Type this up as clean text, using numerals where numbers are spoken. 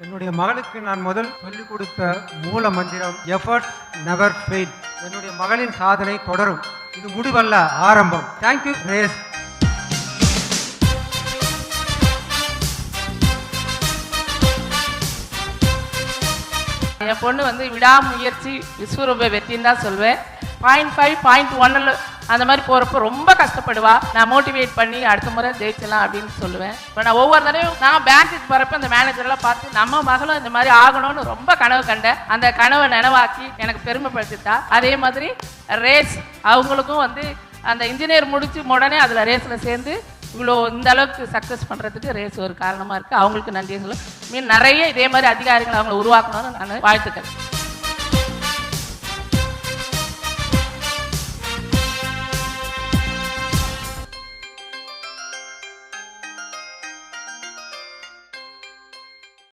என்னுடைய மகளுக்கு நான் முதல் சொல்லிக் கொடுத்த மூல மந்திரம் எஃபர்ட்ஸ் நெவர் ஃபெயில். என்னுடைய மகளின் சாதனை தொடரும். இது முடிவல்ல, ஆரம்பம். Thank you race. என் பொண்ணு வந்து விடாமுயற்சி விஸ்வரூப வெற்றின்னு தான் சொல்வேன். 0.5 0.1 அந்த மாதிரி போகிறப்போ ரொம்ப கஷ்டப்படுவா. நான் மோட்டிவேட் பண்ணி அடுத்த முறை ஜெயிச்சலாம் அப்படின்னு சொல்லுவேன். இப்போ நான் ஒவ்வொரு தடவையும் நான் பேங்க்குக்கு போகிறப்ப அந்த மேனேஜர்லாம் பார்த்து நம்ம மகளும் இந்த மாதிரி ஆகணும்னு ரொம்ப கனவு கண்டேன். அந்த கனவை நினைவாக்கி எனக்கு பெருமைப்படுத்திட்டா. அதே மாதிரி ரேஸ் அவங்களுக்கும் வந்து அந்த இன்ஜினியர் முடிச்சு உடனே அதில் ரேஸில் சேர்ந்து இவ்வளோ இந்த அளவுக்கு சக்ஸஸ் பண்ணுறதுக்கு ரேஸ் ஒரு காரணமாக இருக்குது. அவங்களுக்கு நன்றி சொல்ல நிறைய இதே மாதிரி அதிகாரிகள் அவங்களை உருவாக்கணும்னு நான் வாழ்த்துக்கிறேன்.